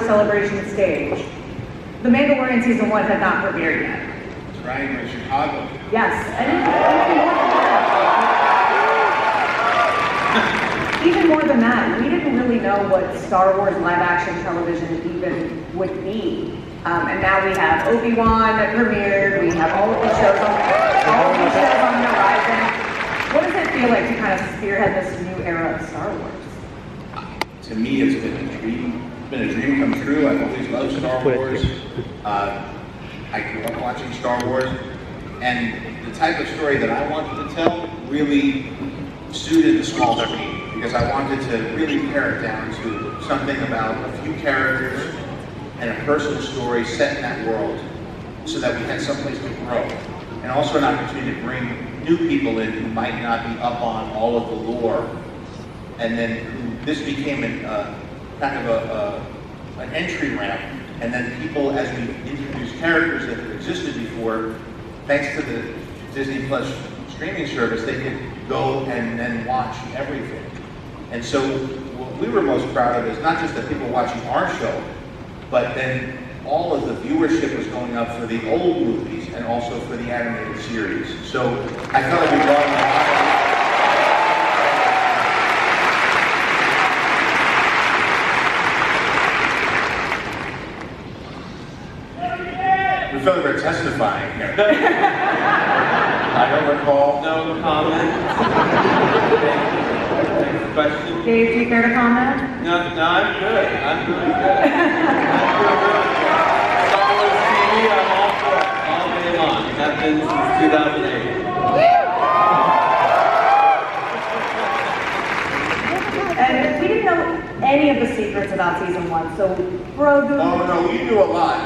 celebration stage. The Mandalorian Season 1 had not premiered yet. That's right, we're in Chicago. Yes, and even more than that, we didn't really know what Star Wars live-action television even would be. And now we have Obi-Wan that premiered, we have all of these shows on the horizon. What does it feel like to kind of spearhead this new era of Star Wars? To me, it's been a dream come true. I've always loved Star Wars. I grew up watching Star Wars, and the type of story that I wanted to tell really suited the small screen, because I wanted to really pare it down to something about a few characters and a personal story set in that world, so that we had someplace to grow, and also an opportunity to bring new people in who might not be up on all of the lore, and then this became kind of an entry ramp, and then people, as we introduced characters that had existed before, thanks to the Disney Plus streaming service, they could go and then watch everything. And so what we were most proud of is not just the people watching our show, but then all of the viewership was going up for the old movies and also for the animated series. So I felt like we brought in a lot of we felt like we're testifying here. I don't recall. No comment. Next question. Dave, do you care to comment? No, I'm good. I'm really good. Star Wars TV, I'm all for it, all day long. It has been since 2008. And we didn't know any of the secrets about Season 1, so Grogu... Oh no, we knew a lot.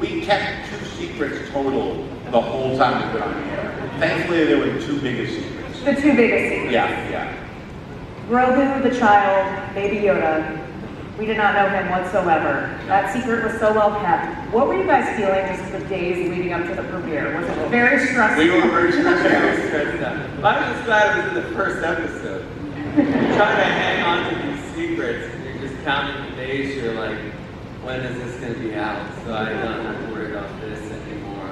We kept 2 secrets total the whole time we've been on the air. Thankfully, there were the 2 biggest secrets. The 2 biggest secrets. Yeah. Grogu, the child, Baby Yoda. We did not know him whatsoever. That secret was so well kept. What were you guys feeling just the days leading up to the premiere? Was it very stressful? We were very stressed I was just glad it was in the first episode. You're trying to hang on to these secrets, and you're just counting the days. You're like, when is this going to be out? So I don't have to worry about this anymore.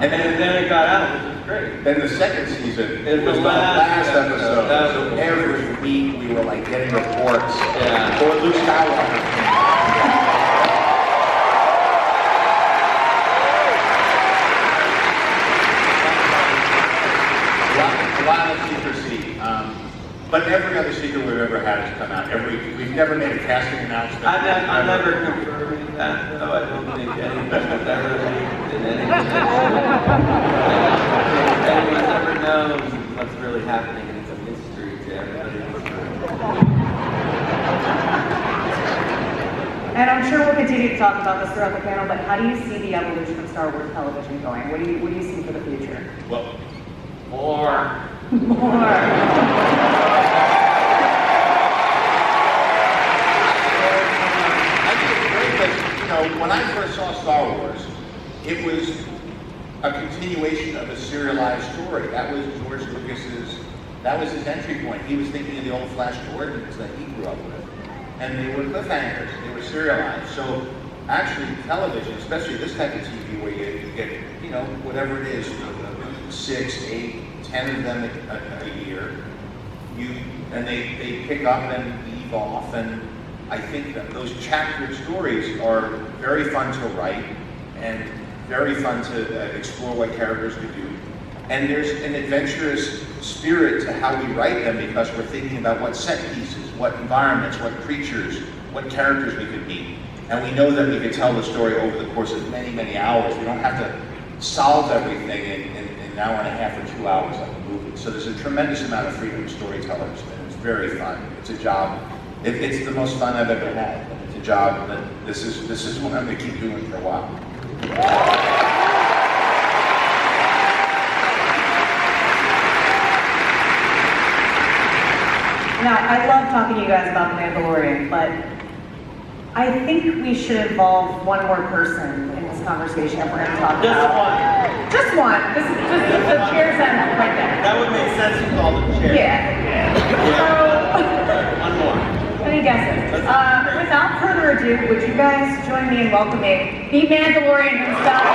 And then it got out, which was great. Then the second season was the last episode. So every week we were like getting reports. Yeah. Or Luke Skywalker came out. A lot of secrecy. But every other secret we've ever had has come out. We've never made a casting announcement. I'm never confirming that. No, I don't think anyone has ever leaked in any anyone ever knows what's really happening, and it's a mystery to everybody in this room. And I'm sure we'll continue to talk about this throughout the panel, but how do you see the evolution of Star Wars television going? What do you see for the future? Well, More. When I first saw Star Wars, it was a continuation of a serialized story. That was George Lucas's, that was his entry point. He was thinking of the old Flash Gordons that he grew up with. And they were cliffhangers, they were serialized. So actually television, especially this type of TV where you get, whatever it is, 6, 8, 10 of them a year, and they pick up and leave off, and I think that those chaptered stories are very fun to write and very fun to explore what characters could do. And there's an adventurous spirit to how we write them, because we're thinking about what set pieces, what environments, what creatures, what characters we could meet. And we know that we could tell the story over the course of many, many hours. We don't have to solve everything in an hour and a half or 2 hours like a movie. So there's a tremendous amount of freedom to storytellers, and it's very fun. It's a job. It's the most fun I've ever had. And it's a job that this is what I'm going to keep doing for a while. Now, I love talking to you guys about The Mandalorian, but I think we should involve one more person in this conversation if we're going to talk about... Just one. Just the chair's end right there. That would make sense with all the chairs. Yeah. So, one more. any guesses. Without further ado, would you guys join me in welcoming the Mandalorian himself?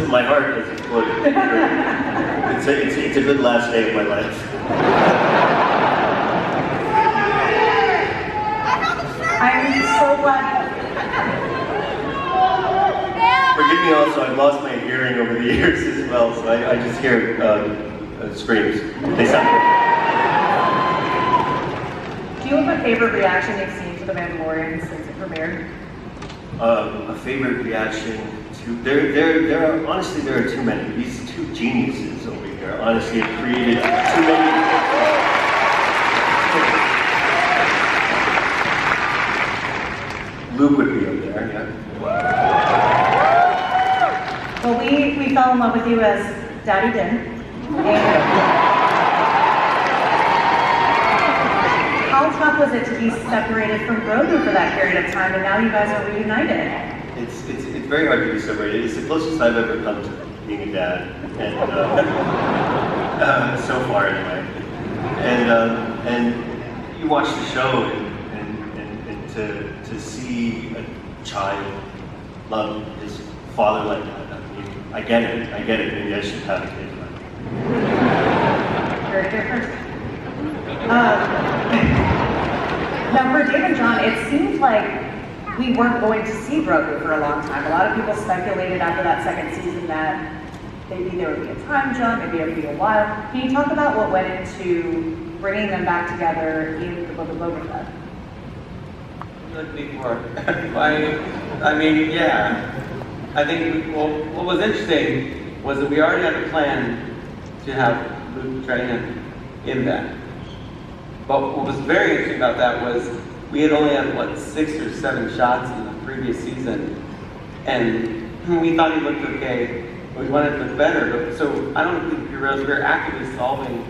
My heart has exploded. It's a good last day of my life. I'm so glad. Forgive me also, I've lost my hearing over the years as well, so I just hear screams. They sound good. Do you have a favorite reaction you've seen to The Mandalorian since it premiered? A favorite reaction to there are honestly there are too many. These two geniuses over here honestly have created too many. Luke would be up there, yeah. Well, we fell in love with you as Daddy Din. And how tough was it to be separated from Grogu for that period of time, and now you guys are reunited? It's very hard to be separated. It's the closest I've ever come to being a dad, and so far anyway. And you watch the show, and to see a child love his father like that. I mean, I get it. Maybe I should have a kid. Very different. Now for Dave and John, it seems like we weren't going to see Grogu for a long time. A lot of people speculated after that second season that maybe there would be a time jump, maybe it would be a while. Can you talk about what went into bringing them back together in the Book of Boba Fett? Before, I mean, yeah. I think what was interesting was that we already had a plan to have Luke train in that. But what was very interesting about that was we had only had, 6 or 7 shots in the previous season, and we thought he looked okay, but we wanted to look better. But so I don't think you realize we were actively solving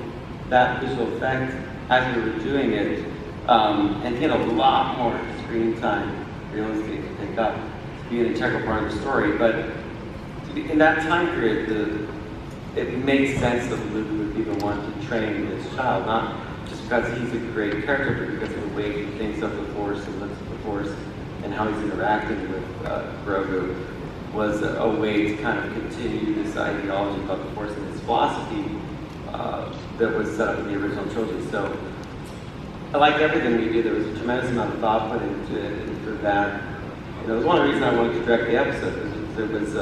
that visual effect as we were doing it, and he had a lot more screen time, real estate to pick up, to be an integral part of the story. But in that time period, it made sense that Luke would be the one to train this child, not just because he's a great character, but because of the way he thinks of the Force and looks at the Force and how he's interacting with Grogu was a way to kind of continue this ideology about the Force and his philosophy that was set up in the original trilogy. So I liked everything we did. There was a tremendous amount of thought put into it, and for that, it was one of the reasons I wanted to direct the episode. It was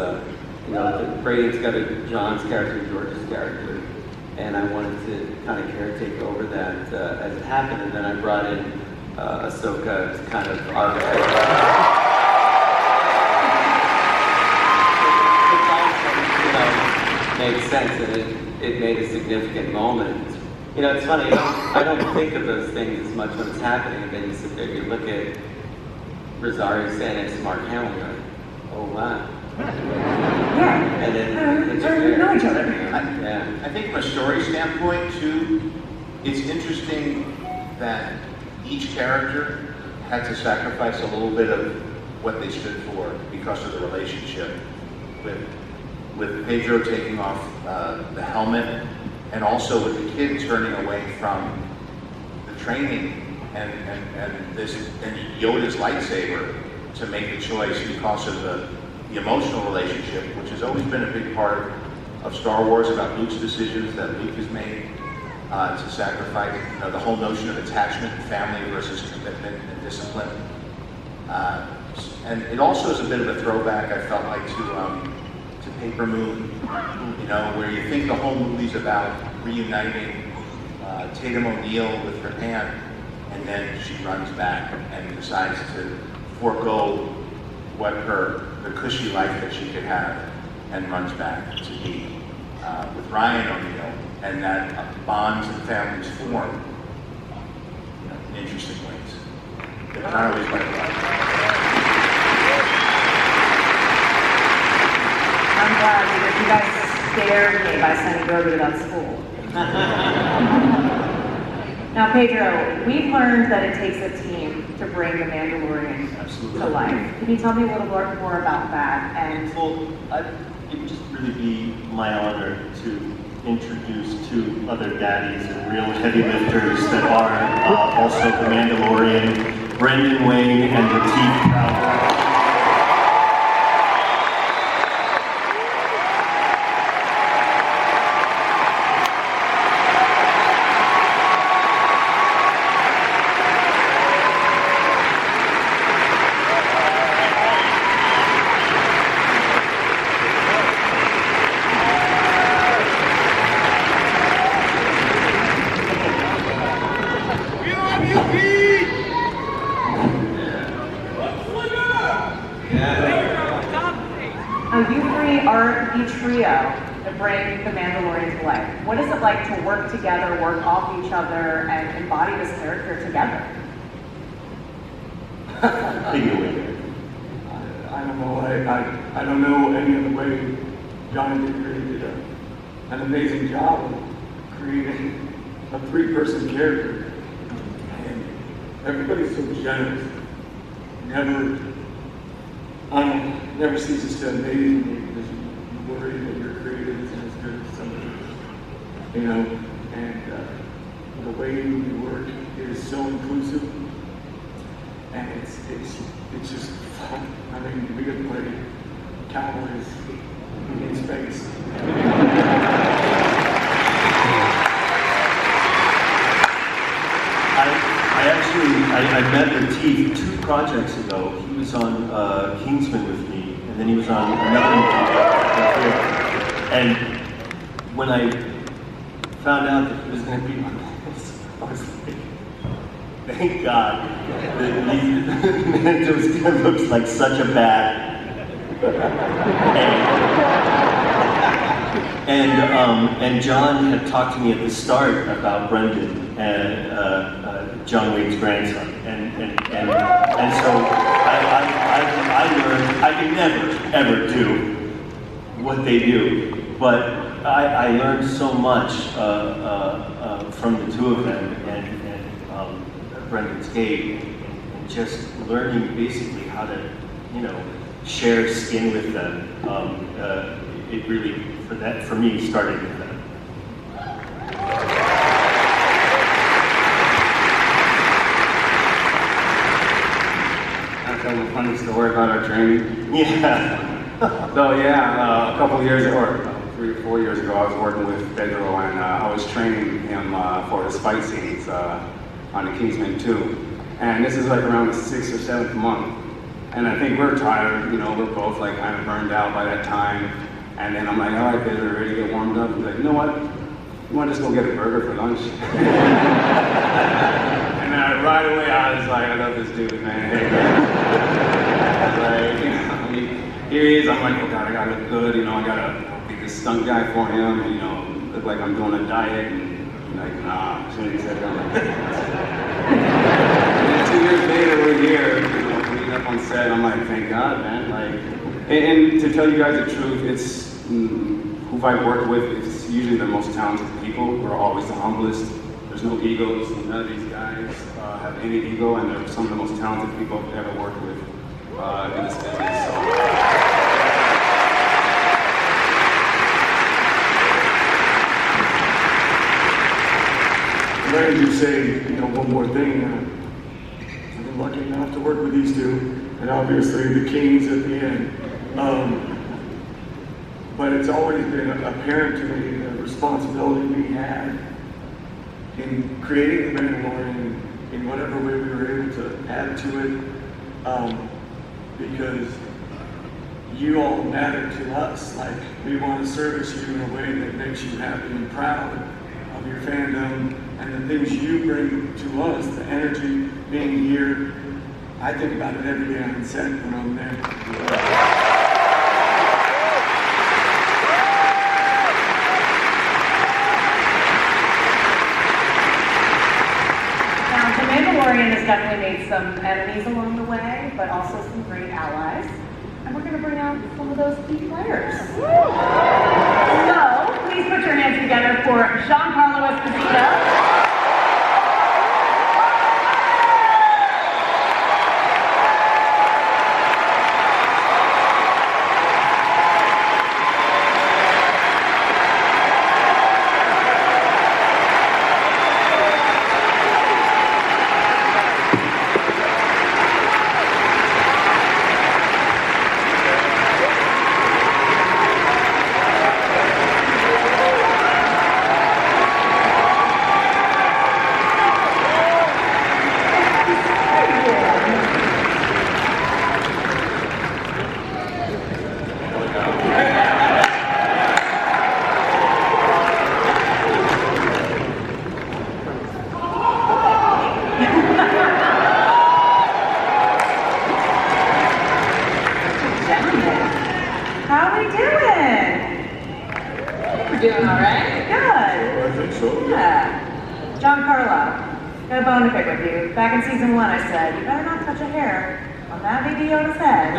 braiding together John's character and George's character, and I wanted to kind of caretake over that as it happened, and then I brought in Ahsoka to kind of arbitrate. It made sense, and it made a significant moment. It's funny, I don't think of those things as much when it's happening, and then you sit there, you look at Rosario saying it's Mark Hamill, you're like, oh wow. Yeah, and then we know each other. Yeah. I think from a story standpoint too, it's interesting that each character had to sacrifice a little bit of what they stood for because of the relationship. With Pedro taking off the helmet, and also with the kid turning away from the training and Yoda's lightsaber to make the choice because of the emotional relationship, which has always been a big part of Star Wars, about Luke's decisions that Luke has made to sacrifice, the whole notion of attachment and family versus commitment and discipline. And it also is a bit of a throwback, I felt like, to Paper Moon, where you think the whole movie's about reuniting Tatum O'Neal with her aunt, and then she runs back and decides to forego the cushy life that she could have, and runs back to be with Ryan O'Neal, and that bonds and families form in interesting ways. They're not always like that. I'm glad because you guys scared me by sending Grogu to that school. Now, Pedro, we've learned that it takes a team to bring the Mandalorian to life. Can you tell me a little more about that? And it would just really be my honor to introduce two other daddies and real heavy lifters that are also the Mandalorian, Brendan Wayne and Lateef Crowder. Bring the Mandalorian to life. What is it like to work together, work off each other, and embody this character together? I don't know. I don't know any other way. Jonathan did an amazing job of creating a three-person character, and everybody's so generous. Never ceases to amaze me because you worry that your creative isn't as good as somebody, and the way we work is so inclusive, and it's just fun. I mean, we could play cowboys in space. I met Lateef 2 projects ago. He was on Kingsman with me, and then he was on another movie. And when I found out that he was going to be on this, I was like, thank God that it was going to look like such a bad. And John had talked to me at the start about Brendan and John Wayne's grandson, and so I learned I can never ever do what they do, but I learned so much from the two of them and Brendan's Gate, and just learning basically how to share skin with them. It really for me started with them. I'll tell you a funny story about our training. Yeah. So a couple of years ago, or 3 or 4 years ago, I was working with Pedro, and I was training him for his fight scenes on the Kingsman 2. And this is like around the 6th or 7th month. And I think we're tired, we're both like kind of burned out by that time. And then I'm like, all right, Pedro, ready to get warmed up? He's like, you know what? You want to just go get a burger for lunch? And then right away I was like, I love this dude, man. Here he is. I'm like, oh God, I gotta look good. I gotta be this stunt guy for him. And, look like I'm doing a diet. And like, nah. As soon as he said that, I'm like, and 2 years later, we're here, meeting up on set. I'm like, thank God, man. And to tell you guys the truth, it's who I've worked with. It's usually the most talented people. We're always the humblest. There's no egos. None of these guys have any ego, and they're some of the most talented people I've ever worked with in this business. trying to say, one more thing. I've been lucky enough to work with these two, and obviously the Kings at the end. But it's always been apparent to me the responsibility we had in creating the Mandalorian in whatever way we were able to add to it, because you all matter to us. Like, we want to service you in a way that makes you happy and proud of your fandom and the things you bring to us, the energy, being here. I think about it every day on set when I'm there. Mandalorian has definitely made some enemies along the way, but also some great allies. And we're going to bring out some of those key players. So, please put your hands together for Giancarlo Esposito. Giancarlo, got a bone to pick with you. Back in season 1, I said, you better not touch a hair on that baby Yoda's head.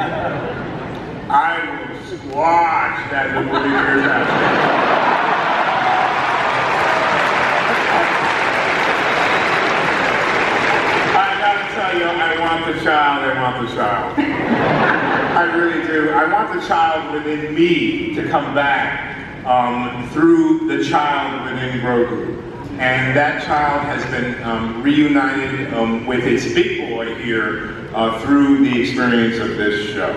I will squash that little baby Yoda's head. I gotta tell you, I want the child. I really do. I want the child within me to come back through the child within Grogu. And that child has been reunited with its big boy here through the experience of this show.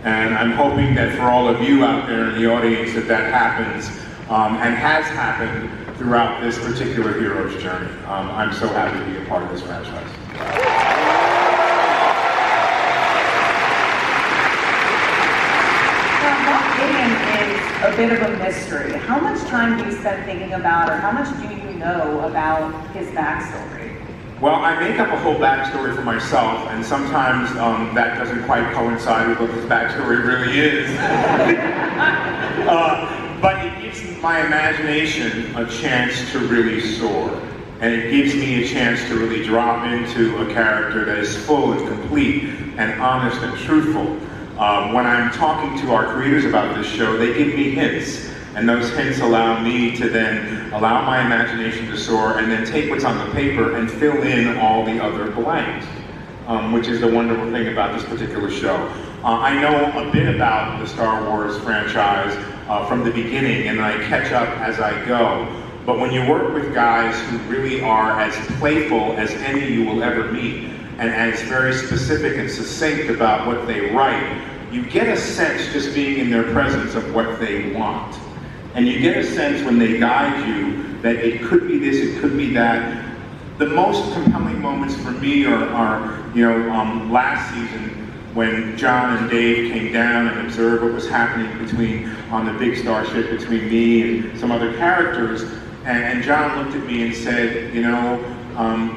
And I'm hoping that for all of you out there in the audience that happens and has happened throughout this particular hero's journey. I'm so happy to be a part of this franchise. Is a bit of a mystery. How much time do you spend thinking about, or how much do you know about his backstory? Well, I make up a whole backstory for myself, and sometimes that doesn't quite coincide with what his backstory really is. But it gives my imagination a chance to really soar, and it gives me a chance to really drop into a character that is full and complete and honest and truthful. When I'm talking to our creators about this show, they give me hints, and those hints allow me to then allow my imagination to soar and then take what's on the paper and fill in all the other blanks, which is the wonderful thing about this particular show. I know a bit about the Star Wars franchise from the beginning, and I catch up as I go. But when you work with guys who really are as playful as any you will ever meet, and as very specific and succinct about what they write, you get a sense just being in their presence of what they want. And you get a sense when they guide you that it could be this, it could be that. The most compelling moments for me are last season when John and Dave came down and observed what was happening on the big starship between me and some other characters. And John looked at me and said,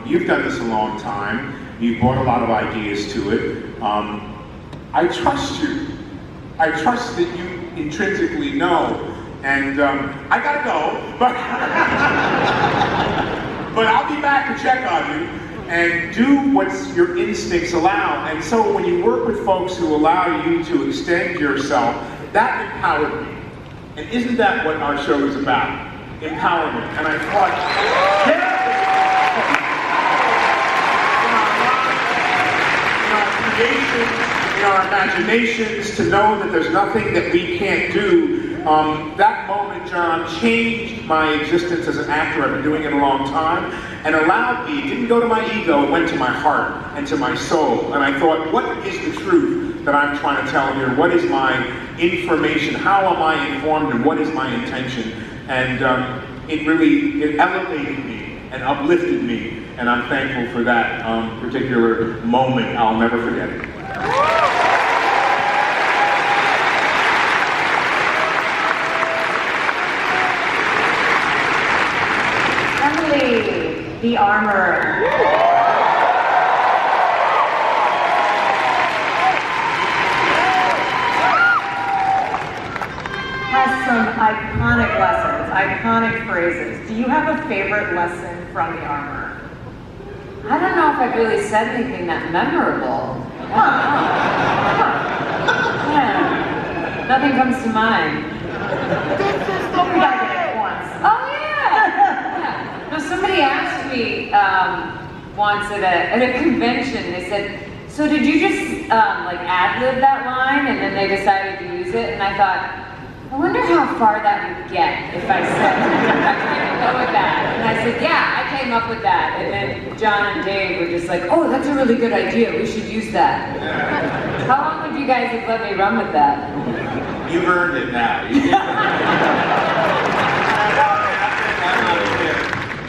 you've done this a long time. You've brought a lot of ideas to it. I trust you. I trust that you intrinsically know. And I gotta go, but I'll be back to check on you and do what your instincts allow. And so when you work with folks who allow you to extend yourself, that empowered me. And isn't that what our show is about? Empowerment. And I thought, in our imaginations, to know that there's nothing that we can't do That moment, John, changed my existence as an actor. I've been doing it a long time, and allowed me, it didn't go to my ego, it went to my heart and to my soul. And I thought, what is the truth that I'm trying to tell here? What is my information? How am I informed, and what is my intention? And it elevated me and uplifted me, and I'm thankful for that particular moment. I'll never forget it. The armor. Has some iconic lessons, iconic phrases. Do you have a favorite lesson from the armor? I don't know if I've really said anything that memorable. Yeah. Nothing comes to mind. Oh yeah. No, somebody asked me once at a convention. They said, "So did you just like ad-lib that line and then they decided to use it?" And I thought, I wonder how far that would get if I said, "I came up with that." And I said, "Yeah, I came up with that." And then John and Dave were just like, "Oh, that's a really good idea. We should use that." How long would you guys have let me run with that? You've earned it now.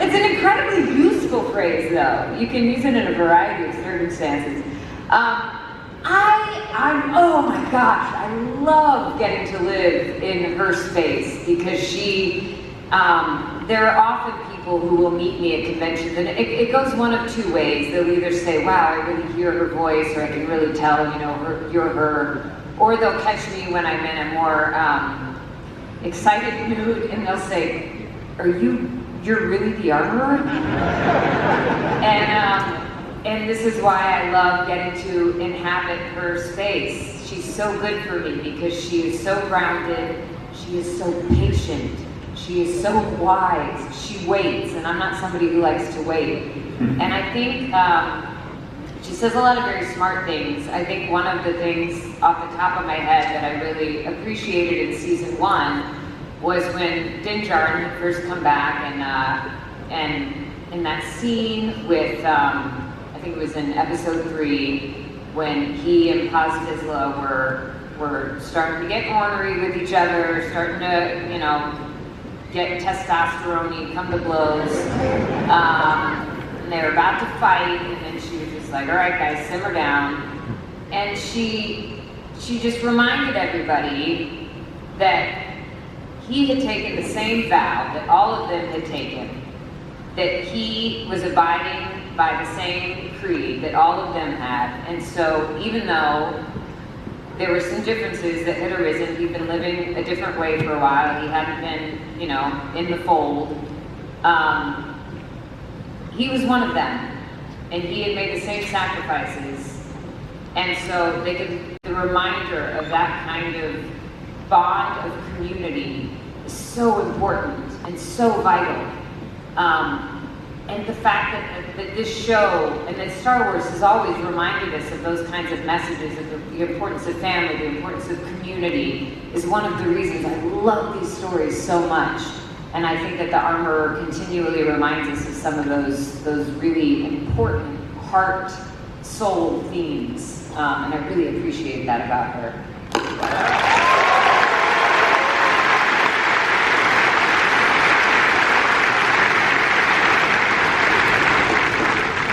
It's an incredibly useful phrase, though. You can use it in a variety of circumstances. Oh my gosh, I love getting to live in her space because there are often people who will meet me at conventions, and it goes one of two ways. They'll either say, "Wow, I really hear her voice," or "I can really tell, you're her," or they'll catch me when I'm in a more excited mood, and they'll say, "You're really the armorer?" And this is why I love getting to inhabit her space. She's so good for me because she is so grounded, she is so patient, she is so wise, she waits, and I'm not somebody who likes to wait. And I think she says a lot of very smart things. I think one of the things off the top of my head that I really appreciated in season 1 was when Din Djarin had first come back, and in that scene with, I think it was in episode 3, when he and Paz Vizsla were starting to get ornery with each other, starting to, get testosterone-y, come to blows, and they were about to fight, and then she was just like, "All right, guys, simmer down," and she just reminded everybody that he had taken the same vow that all of them had taken, that he was abiding by the same creed that all of them had. And so even though there were some differences that had arisen, he'd been living a different way for a while, he hadn't been, in the fold, he was one of them. And he had made the same sacrifices. And so the reminder of that kind of bond of community is so important and so vital. And the fact that this show and that Star Wars has always reminded us of those kinds of messages, of the importance of family, the importance of community, is one of the reasons I love these stories so much. And I think that the Armorer continually reminds us of some of those really important heart, soul themes. And I really appreciate that about her.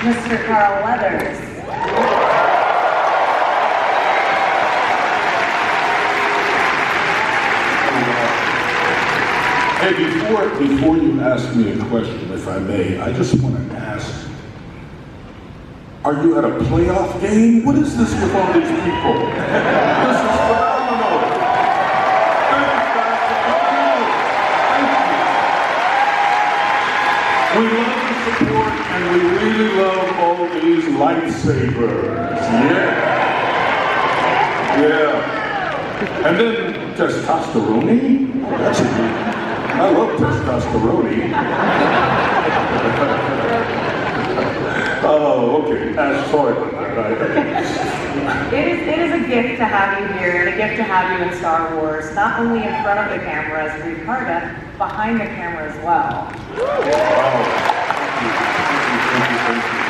Mr. Carl Weathers. Hey, before you ask me a question, if I may, I just want to ask, are you at a playoff game? What is this with all these people? This is phenomenal. Thank you, Pastor. We love the support, and we really love all these lightsabers. Yeah. And then testosterone. That's a good. I love testosterone. Oh, okay. Sorry about that. It is a gift to have you here and a gift to have you in Star Wars, not only in front of the camera as Reed Carter, behind the camera as well. Wow. Thank you.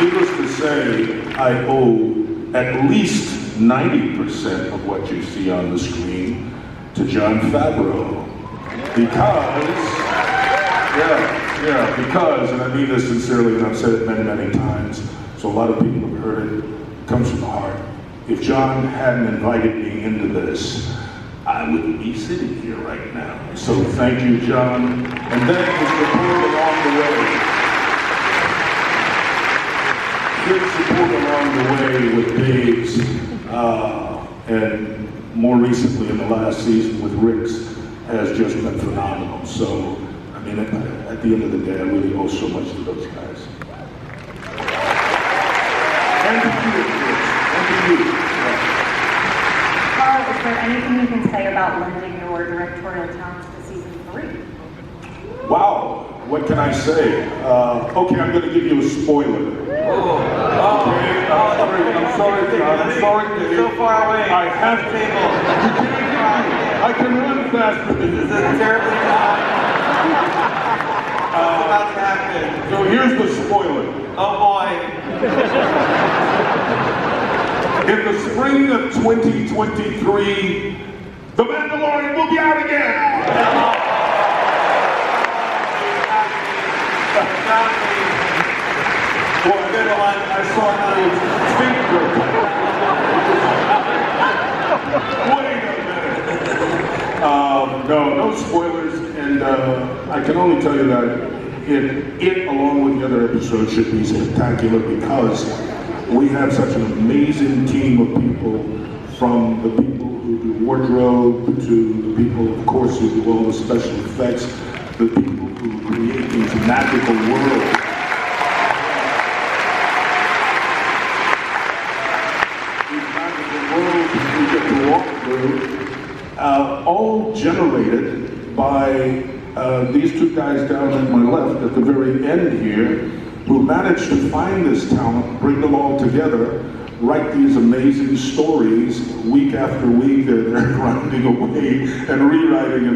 Needless to say, I owe at least 90% of what you see on the screen to Jon Favreau. Because, and I mean this sincerely, and I've said it many, many times, so a lot of people have heard it, it comes from the heart. If Jon hadn't invited me into this, I wouldn't be sitting here right now. So thank you, Jon. And then his support along the way. His support along the way with Dave's, and more recently in the last season with Rick's, has just been phenomenal. So, I mean, at the end of the day, I really owe so much to those guys. And to you, and to you. Carl, is there anything you can say about lending your directorial talents to season 3? Wow, what can I say? Okay, I'm going to give you a spoiler. I'm sorry. So far away. I have table. I can run faster than this. This is terribly What's about to happen? So here's the spoiler. Oh boy. In the spring of 2023, The Mandalorian will be out again. Boy, I saw Wait a minute. No spoilers, and I can only tell you that it, along with the other episodes, should be spectacular because we have such an amazing team of people, from the people who do wardrobe to the people, of course, who do all the special effects, the people who create these magical worlds. We get to walk through, all generated by these two guys down at my left at the very end here, who managed to find this talent, bring them all together, write these amazing stories week after week. They're grinding away and rewriting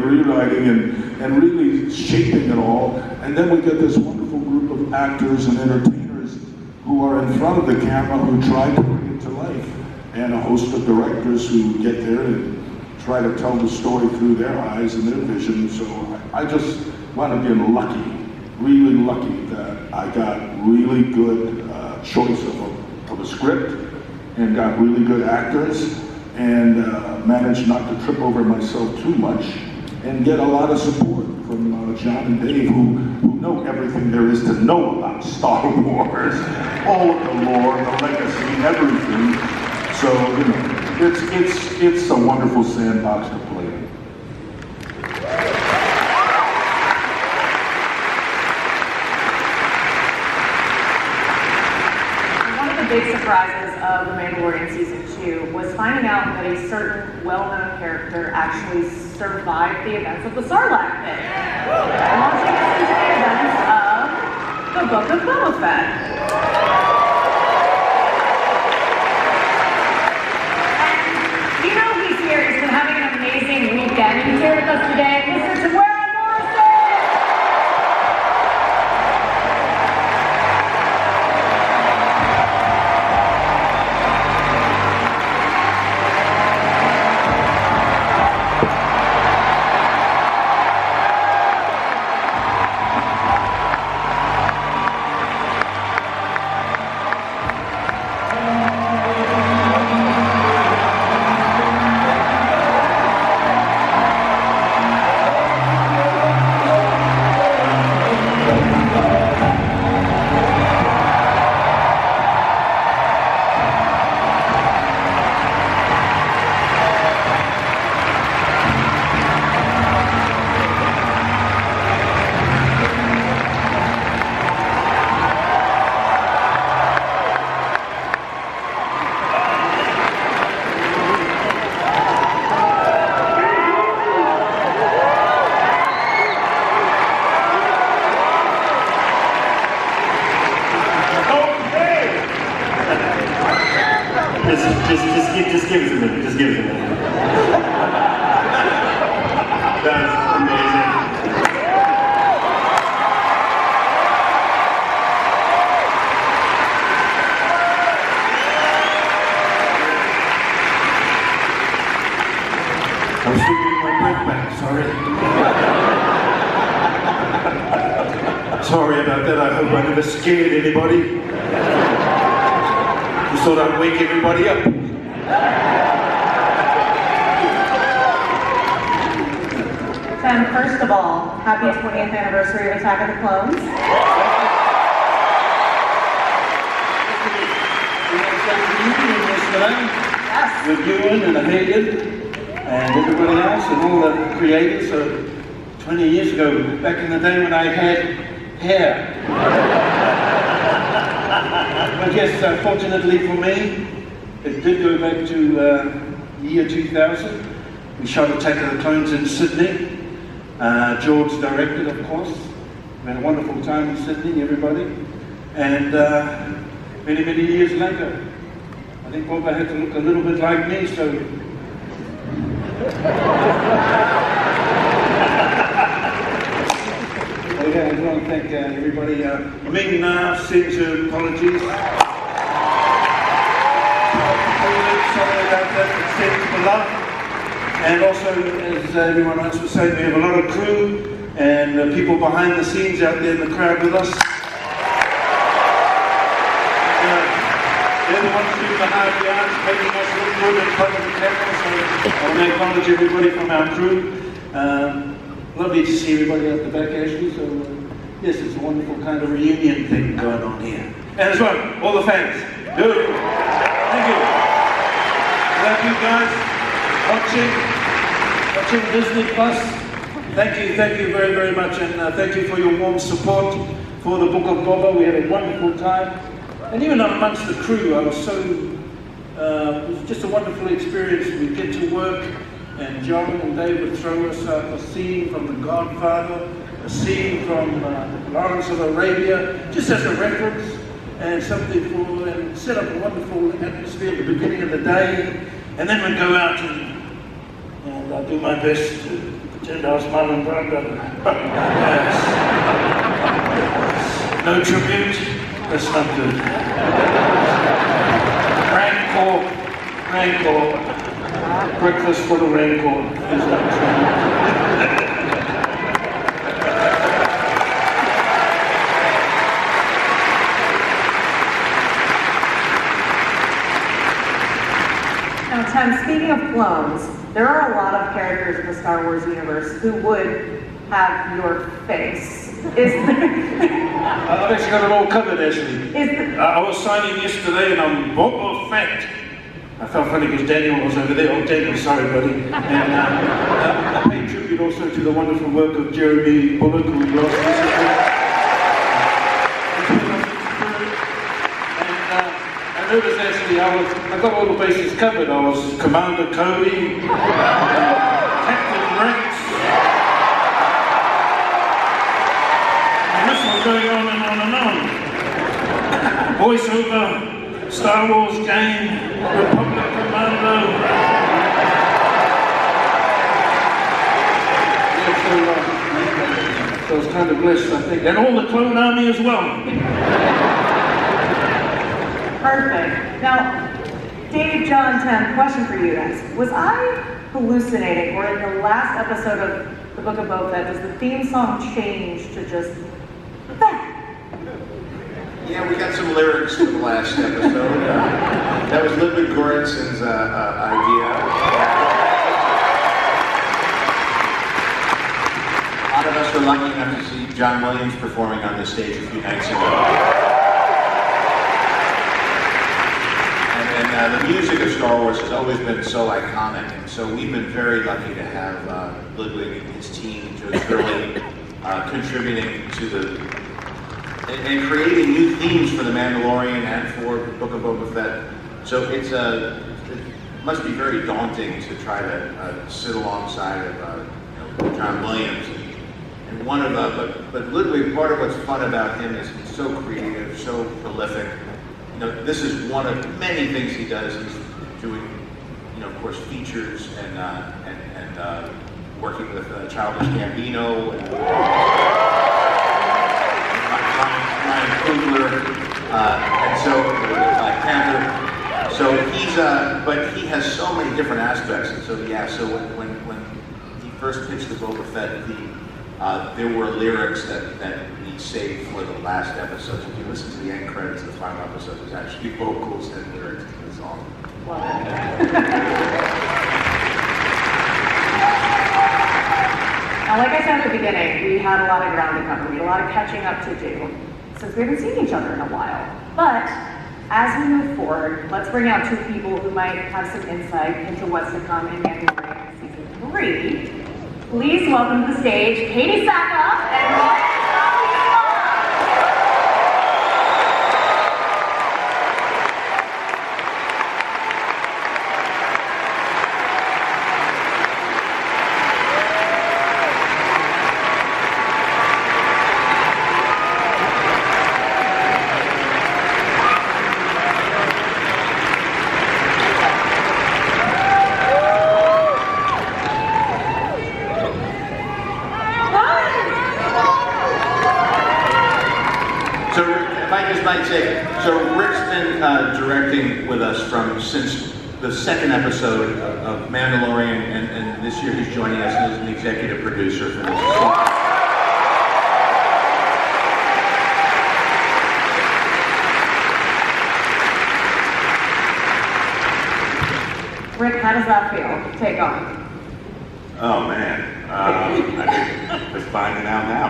and really shaping it all. And then we get this wonderful group of actors and entertainers who are in front of the camera who try to bring it to life, and a host of directors who get there and try to tell the story through their eyes and their vision. So I just wound up being lucky, really lucky that I got really good choice of a script and got really good actors and managed not to trip over myself too much and get a lot of support from Jon and Dave, who know everything there is to know about Star Wars, all of the lore, the legacy, everything. So, you know, it's a wonderful sandbox to play in. One of the big surprises of The Mandalorian Season 2 was finding out that a certain well-known character actually survived the events of the Sarlacc pit, launching us into the events of the Book of Boba Fett. He's been having an amazing weekend. He's here with us today, Mr. Temuera. Just give us a minute. Just give us a minute. That's amazing. I was thinking my breath back, sorry. Sorry about that, I hope I never scared anybody. Just thought I'd wake everybody up. Sam, first of all, happy 20th anniversary of Attack of the Clones. Yes. With Ewan and Hayden and everybody else and all the creators. So 20 years ago, back in the day when I had hair. But yes, fortunately for me, it did go back to the year 2000. We shot Attack of the Clones in Sydney. George directed, of course. We had a wonderful time in Sydney, everybody. And many, many years later, I think Boba had to look a little bit like me, so... Okay, I just want to thank everybody. Sincere apologies. Sorry about that, extend the love. And also, as everyone else was saying, we have a lot of crew and people behind the scenes out there in the crowd with us. They're the ones doing the hard yards, making us look good in front of the camera, so I want to acknowledge everybody from our crew. Lovely to see everybody out the back, actually, so yes, it's a wonderful kind of reunion thing going on here. And as well, all the fans, good. Thank you. Thank you guys watching Disney Plus. Thank you very, very much, and thank you for your warm support for the Book of Boba. We had a wonderful time. And even amongst the crew, I was so, it was just a wonderful experience. We get to work, and John and Dave would throw us a scene from The Godfather, a scene from Lawrence of Arabia, just as a reference, and something for, and set up a wonderful atmosphere at the beginning of the day. And then we'd go out and I'll do my best to pretend I was Marlon Brando. No tribute. That's not good. Rancor. Breakfast for the Rancor is not true. Now, Tim, speaking of clones, there are a lot of characters in the Star Wars universe who would have your face. Is I've actually got it all covered, actually. I was signing yesterday and I'm Boba Fett. I felt funny because Daniel was over there. Oh, Daniel, sorry, buddy. And I paid tribute also to the wonderful work of Jeremy Bullock, who lost recently. And I noticed actually I got all the bases covered. I was Commander Cody, Captain Rex. And this was going on and on and on. Voiceover, Star Wars game, Republic Commando. So I was kind of blessed, I think. And all the clone army as well. Perfect. Now, Dave, John, Tim, question for you guys. Was I hallucinating, or in the last episode of the Book of Boba Fett, does the theme song change to just Fett? Yeah, we got some lyrics to the last episode. That was Ludwig Göransson's idea. A lot of us were lucky enough to see John Williams performing on this stage a few nights ago. And the music of Star Wars has always been so iconic, and so we've been very lucky to have Ludwig and his team just really contributing to the and creating new themes for the Mandalorian and for Book of Boba Fett. So it must be very daunting to try to sit alongside of John Williams. And one of but Ludwig, part of what's fun about him is he's so creative, so prolific, this is one of many things he does. He's doing, of course, features and working with Childish Gambino and Ryan Coogler, and so Black Panther. So but he has so many different aspects, and so So when he first pitched the Boba Fett theme, there were lyrics that we saved for the last episode. If you listen to the end credits of the final episode, there's actually vocals and lyrics to the song. Wow. Now, like I said at the beginning, we had a lot of ground to cover. We had a lot of catching up to do, since we haven't seen each other in a while. But as we move forward, let's bring out two people who might have some insight into what's to come in Mandalorian Season 3. Please welcome to the stage Katee Sackhoff and Rick Famuyiwa. So Rick's been directing with us since the second episode of Mandalorian, and this year he's joining us as an executive producer for this. Rick, how does that feel? Take on. Oh man, I think just finding out now.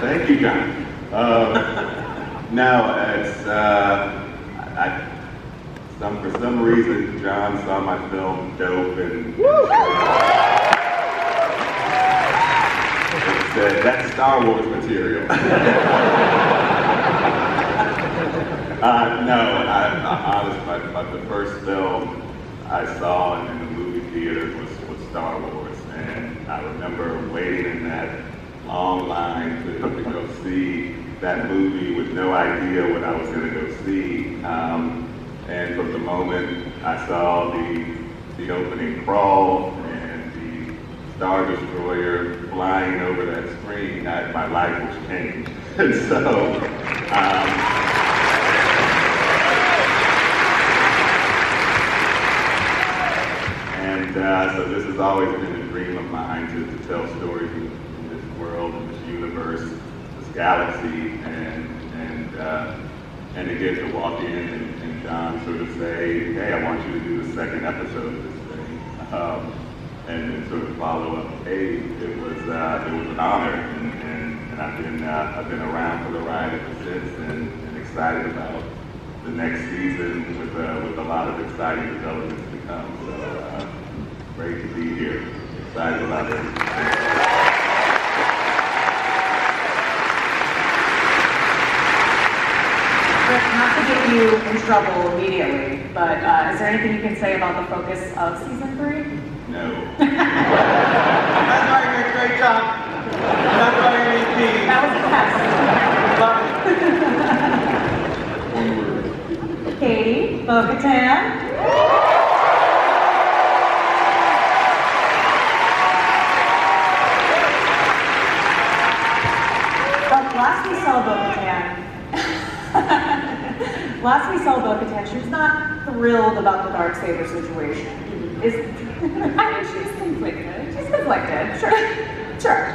Thank you, John. No, it's for some reason John saw my film Dope and said that's Star Wars material. No, honestly, the first film I saw in the movie theater was Star Wars, and I remember waiting in that long line to go see that movie with no idea what I was going to go see. And from the moment I saw the opening crawl and the Star Destroyer flying over that screen, my life was changed. And so, so this has always been a dream of mine to tell stories in this world, in this universe, this galaxy, and again to walk in and John sort of say, hey, I want you to do the second episode of this thing, and then sort of follow up. Hey, it was an honor, and I've been around for the ride ever since, and excited about the next season with a lot of exciting developments to come. So great to be here. Excited about it. Rick, not to get you in trouble immediately, but is there anything you can say about the focus of Season 3? No. That's why you did a great job. That's why you're EP. That was a test. Love it. Katee, Bo-Katan. Last we saw Bo-Katan, she was not thrilled about the Darksaber situation. I mean, she's conflicted. She's conflicted, sure.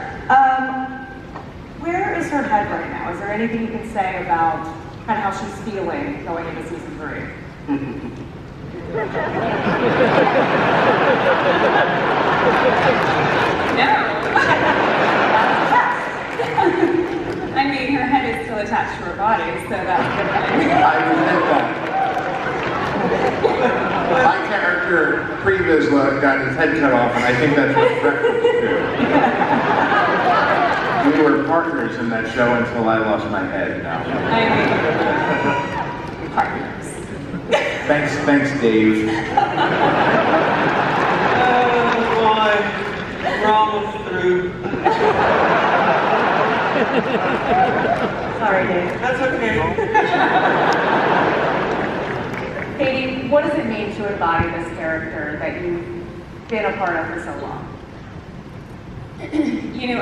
Where is her head right now? Is there anything you can say about kind of how she's feeling going into Season 3? No. I mean, her head is still attached to her body, so that's good. I resent that. My character, pre-Vizsla, got his head cut off, and I think that's what Breakfast did. We were partners in that show until I lost my head now. Thanks, Dave. Oh boy, we're almost through. Sorry, Dave. That's okay. Katee, what does it mean to embody this character that you've been a part of for so long? You know,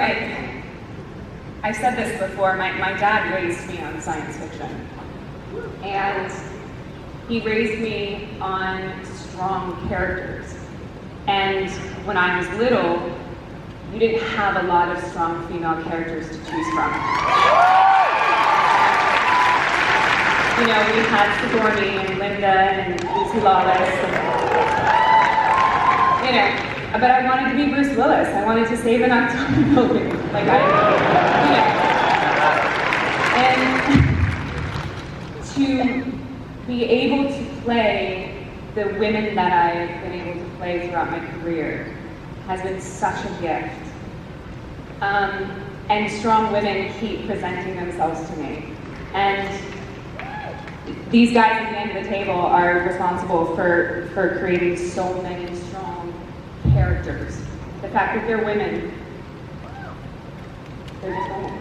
I said this before, my dad raised me on science fiction. And he raised me on strong characters. And when I was little, you didn't have a lot of strong female characters to choose from. You know, we had Sigourney and Linda and Lucy Lawless, and, you know, but I wanted to be Bruce Willis. I wanted to save an atomic building. Like and to be able to play the women that I've been able to play throughout my career has been such a gift. And strong women keep presenting themselves to me. And these guys at the end of the table are responsible for creating so many strong characters. The fact that they're women, they're just women.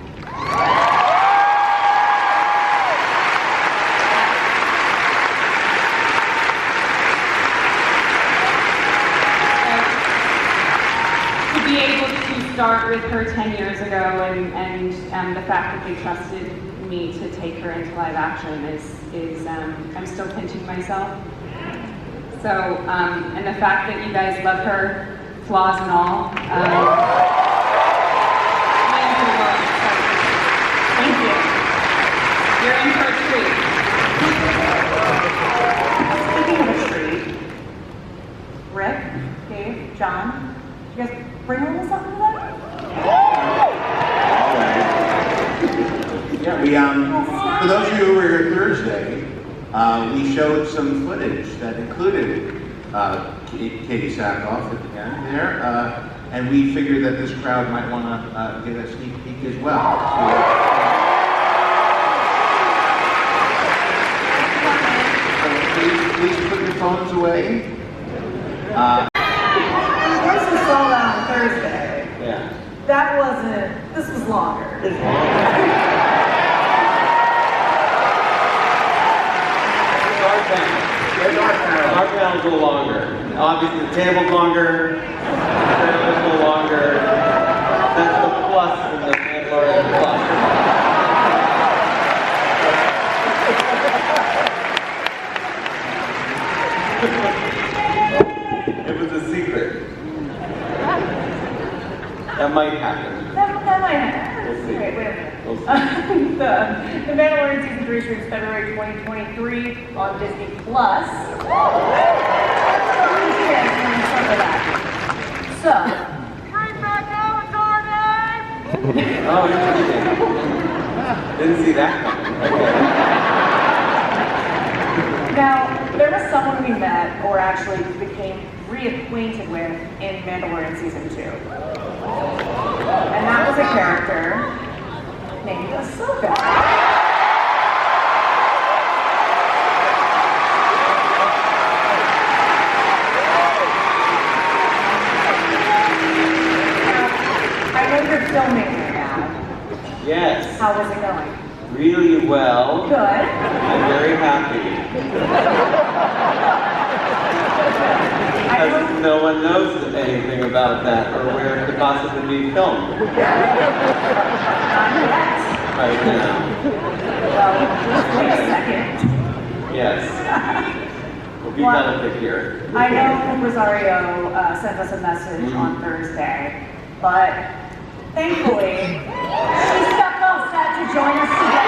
To be able to start with her 10 years ago and the fact that they trusted me to take her into live action is I'm still pinching myself. So, and the fact that you guys love her, flaws and all, means the world. Thank you. You're in for a treat. Speaking of a treat, Rick, Dave, John, you guys bring a little something to that? Yeah, we, for those of you who were here Thursday, we showed some footage that included Katee Sackhoff at the end there, and we figured that this crowd might want to get a sneak peek as well. So please put your phones away. This was sold out on Thursday. Yeah. That wasn't, this was longer. Our panels go longer. Obviously, the table's longer, the trailers go longer. That's the plus in the Mandalorian plus. It was a secret. That might happen. That might happen. We'll see. Wait a minute. We'll see. The Mandalorian Season 3 streams February 2023 on Disney Plus. So, Oh, interesting. Didn't see that coming. Okay. now, there was someone we met, or actually became reacquainted with, in Mandalorian Season 2. And that was a character named Ahsoka. I know you're filming right now. Yes. How is it going? Really well. Good. I'm very happy. Because no one knows anything about that or where it could possibly be filmed Not yet. right now. Well, just wait a second. Yes. We'll be delicate here. I know Rosario sent us a message on Thursday, but thankfully, she stepped off set to join us today.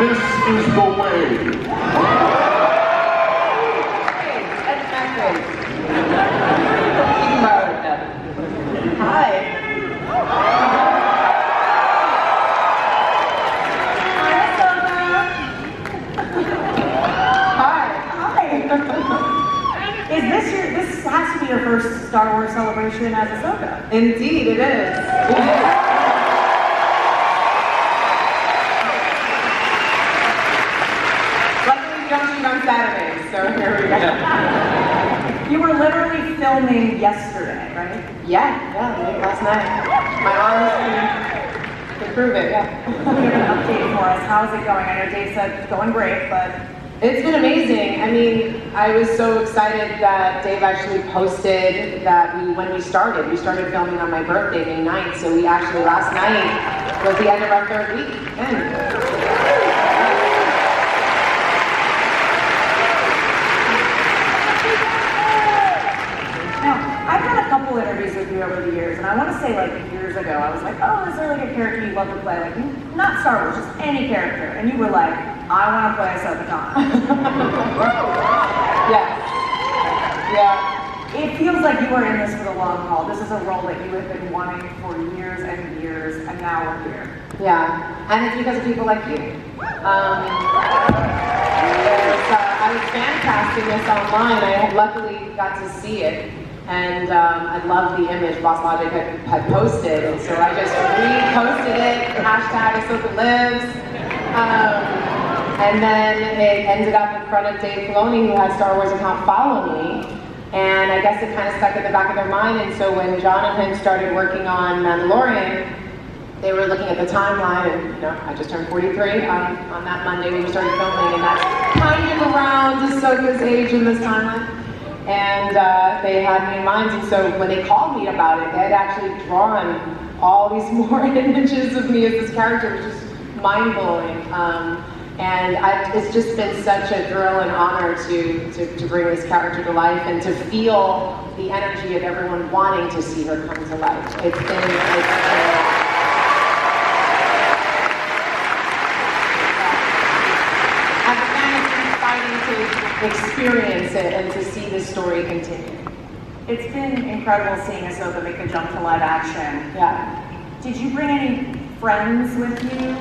This is the way. Hi. This has to be your first Star Wars celebration as Ahsoka. Indeed, it is. Luckily, we don't shoot on Saturdays, so here we go. You were literally filming yesterday, right? Yeah, late last night. My arms can prove it, yeah. Give an update for us. How's it going? I know Dave said it's going great, but It's been amazing. I mean, I was so excited that Dave actually posted that when we started filming on my birthday, May 9th, so we actually, last night was the end of our third week. now, I've done a couple interviews with you over the years, and I want to say like years ago, I was like, oh, is there like a character you love to play? Like, not Star Wars, just any character. And you were like, I want to play Ahsoka. Yeah. It feels like you are in this for the long haul. This is a role that you have been wanting for years and years, and now we're here. Yeah, and it's because of people like you. I was fan casting this online. I luckily got to see it, and I loved the image Boss Logic had posted, and so I just reposted it, hashtag Ahsoka lives. And then it ended up in front of Dave Filoni, who has Star Wars account Follow Me, and I guess it kind of stuck in the back of their mind, and so when Jon and him started working on Mandalorian, they were looking at the timeline, and I just turned 43 on that Monday when we started filming, and that's kind of around Ahsoka's age in this timeline. And they had me in mind, and so when they called me about it, they had actually drawn all these more images of me as this character, which is mind-blowing. And it's just been such a thrill and honor to bring this character to life and to feel the energy of everyone wanting to see her come to life. As a fan, it's been exciting to experience it and to see this story continue. It's been incredible seeing Ahsoka make the jump to live action. Yeah. Did you bring any friends with you?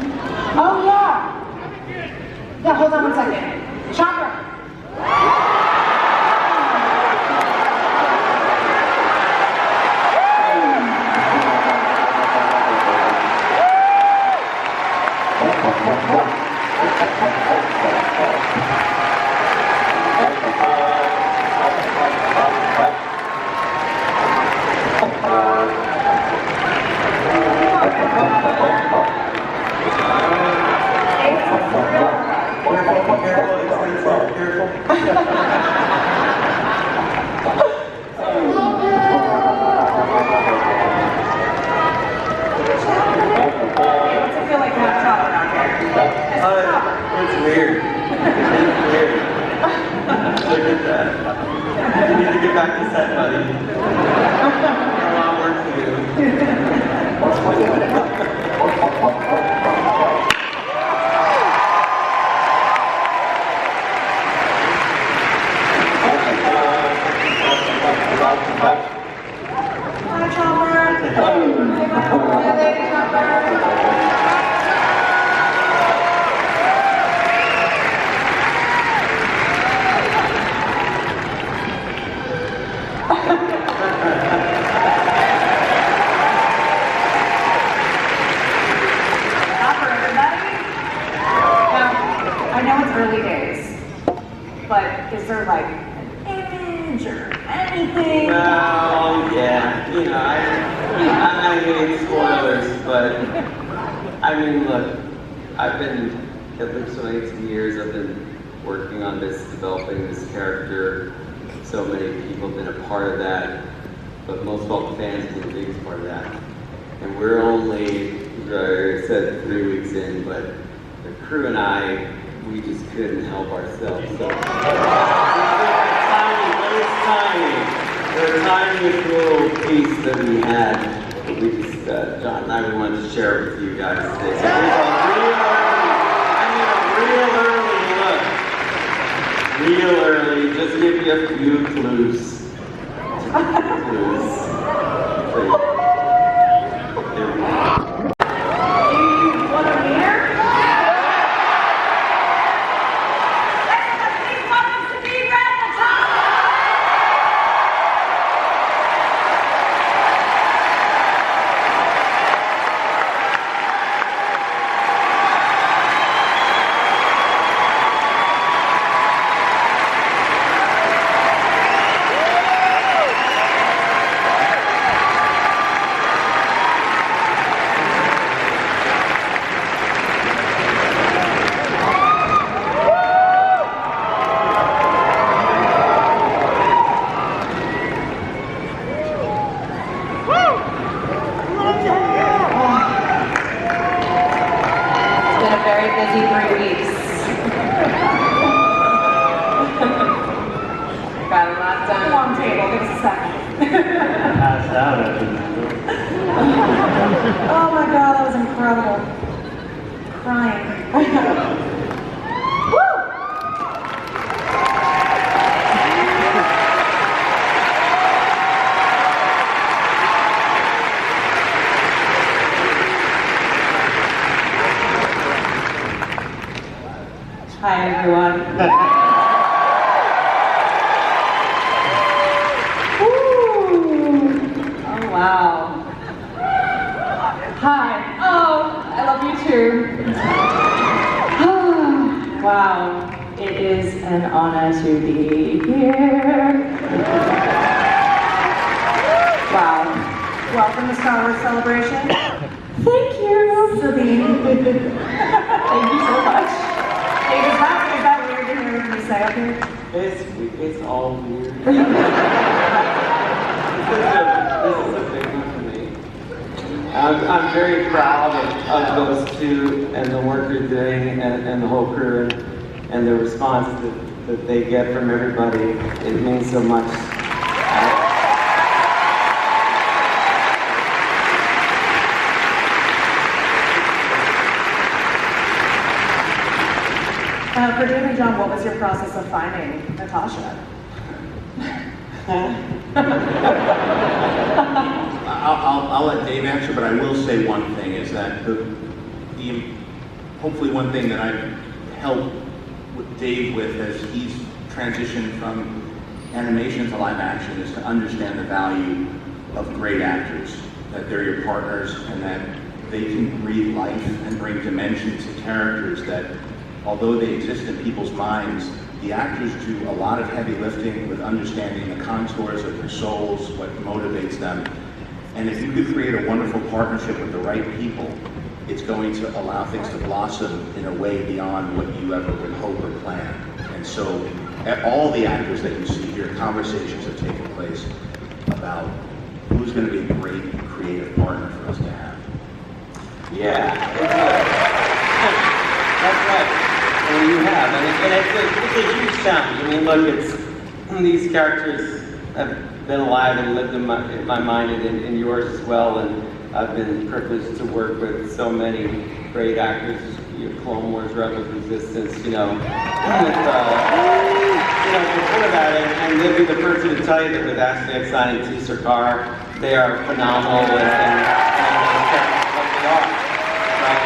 Oh, yeah. Yeah, hold on one second. Chopper! It's weird. Look at that. You need to get back to set, buddy. Got a lot of work to do. Hi, Chopper. Early days, but is there like an image or anything? Well, yeah, I'm not getting spoilers, but I mean, look, I've been, at least for 18 years, I've been working on this, developing this character. So many people have been a part of that, but most of all the fans have been the biggest part of that. And we're only, I said 3 weeks in, but the crew and I, we just couldn't help ourselves. So, it's tiny, the tiniest little piece that we had. We just, Jon and I, we wanted to share it with you guys today. So here's a real early, just give you a few clues. Clues. There we go. Do you want to hear? Please welcome Sabine Wren, Natasha. Hi, everyone. Oh, wow. Hi. Oh, I love you too. Wow. It is an honor to be here. Wow. Welcome to Star Wars Celebration. Thank you. Sabine. Thank you so much. Hey, is that weird to hear you say up here? It's all weird. This is a big one for me. I'm very proud of those two and the work they're doing and the whole crew and the response that they get from everybody. It means so much. For David John, what was your process of finding Natasha? I'll let Dave answer, but I will say one thing is that hopefully one thing that I've helped with Dave with as he's transitioned from animation to live action is to understand the value of great actors, that they're your partners and that they can breathe life and bring dimension to characters that, although they exist in people's minds, the actors do a lot of heavy lifting with understanding the contours of their souls, what motivates them. And if you could create a wonderful partnership with the right people, it's going to allow things to blossom in a way beyond what you ever would hope or plan. And so, all the actors that you see here, conversations have taken place about who's going to be a great creative partner for us to have. Yeah. That's right. And you have, and it's a huge challenge. I mean, look, these characters have been alive and lived in my mind and in yours as well, and I've been privileged to work with so many great actors, Clone Wars, Rebels, Resistance, before that, and they'll be the first to tell you that with Aztec signing T. Sarkar, they are phenomenal and what they are, right?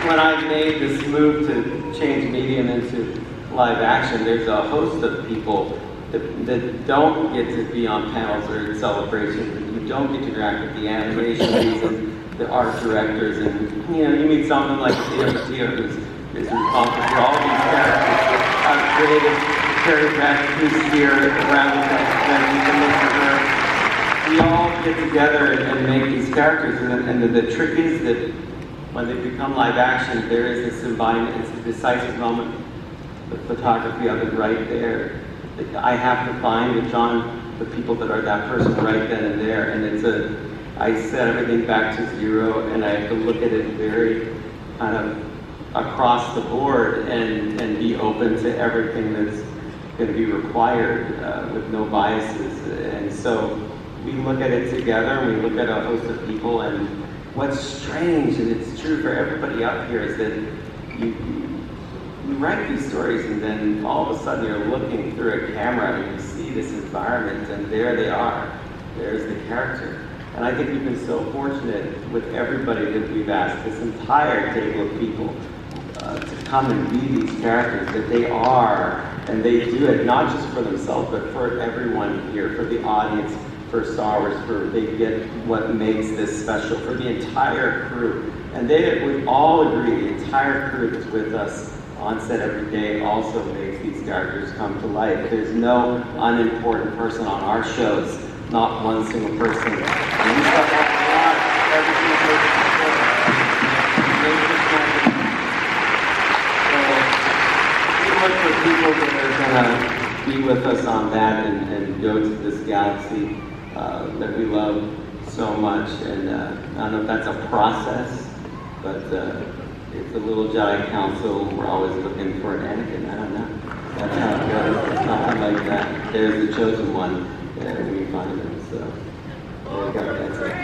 When I made this move to change medium into live action, there's a host of people that don't get to be on panels or in celebrations, and you don't get to interact with the animation leads and the art directors, and you meet someone like Tia Mattia who's responsible for all these characters that I've created, Carrie Beck, who's here around the place, and you can look for her. We all get together and make these characters, and the trick is that when they become live action, there is this embodiment, it's a decisive moment, the photography of it right there. I have to find with Jon the people that are that person right then and there, and I set everything back to zero, and I have to look at it very kind of across the board and be open to everything that's going to be required with no biases. And so we look at it together, and we look at a host of people, and what's strange, and it's true for everybody up here, is that you write these stories and then all of a sudden you're looking through a camera and you see this environment and there they are. There's the character. And I think we've been so fortunate with everybody that we've asked, this entire table of people, to come and be these characters that they are, and they do it not just for themselves, but for everyone here, for the audience, for Star Wars, they get what makes this special, for the entire crew. And they would all agree, the entire crew that's with us on set every day also makes these characters come to life. There's no unimportant person on our shows, not one single person. And we start off a lot, every single person. Look for people that are going to be with us on that and go to this galaxy that we love so much. And I don't know if that's a process, but it's a little Jedi Council. We're always looking for an Anakin. I don't know. That's how it goes. It's not like that. There's the chosen one, and we find him. So there we go. That's it.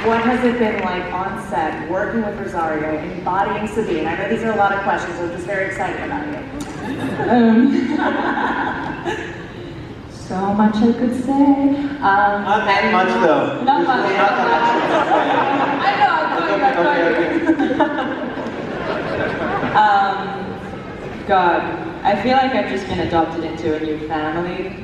What has it been like on set, working with Rosario, embodying Sabine? I know these are a lot of questions, so I'm just very excited about you. So much I could say. Not that much, though. Not much. I know, I'm going. God, I feel like I've just been adopted into a new family.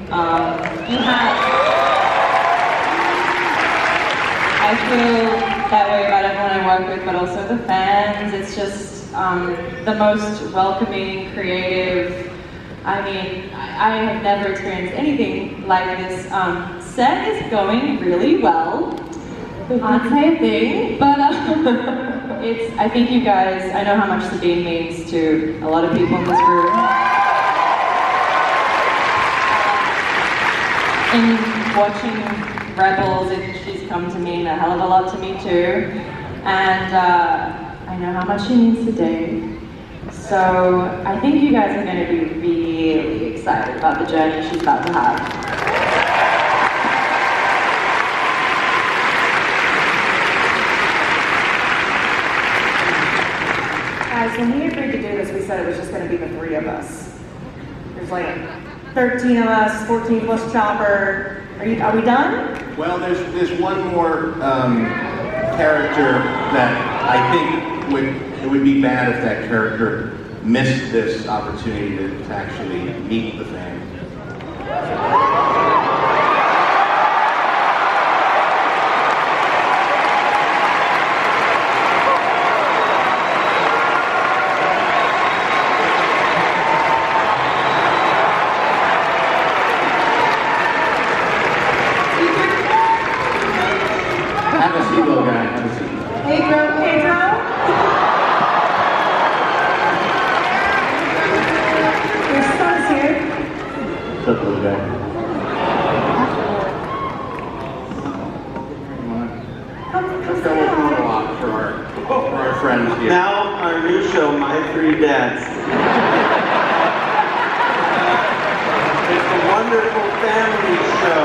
I feel that way about everyone I work with, but also the fans. It's just the most welcoming, creative. I mean, I have never experienced anything like this. Set is going really well. Can't say a thing, but I think you guys, I know how much Sabine means to a lot of people in this room. In watching Rebels, she's come to mean a hell of a lot to me too. And I know how much she means today. So I think you guys are going to be really excited about the journey she's about to have. Guys, when we agreed to do this, we said it was just going to be the three of us. There's like 13 of us, 14 plus Chopper. Are we done? Well, there's one more character that I think it would be bad if that character missed this opportunity to actually meet the fans. Have a seat, little guy. Have a seat. Pedro? Your son's here. What's up, little guy? Let's go with monologue for our friends here. Now, our new show, My Three Dads. It's a wonderful family show.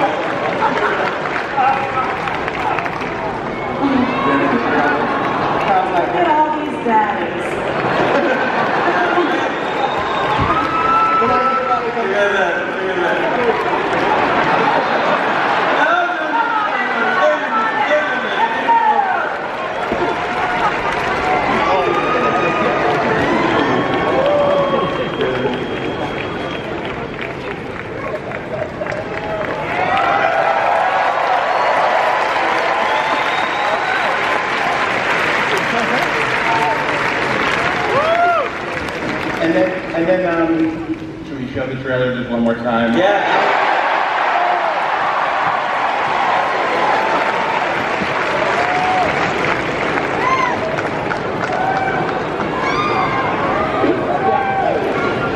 Look at all these daddies. Look at that. And then, should we show the trailer just one more time? Yeah.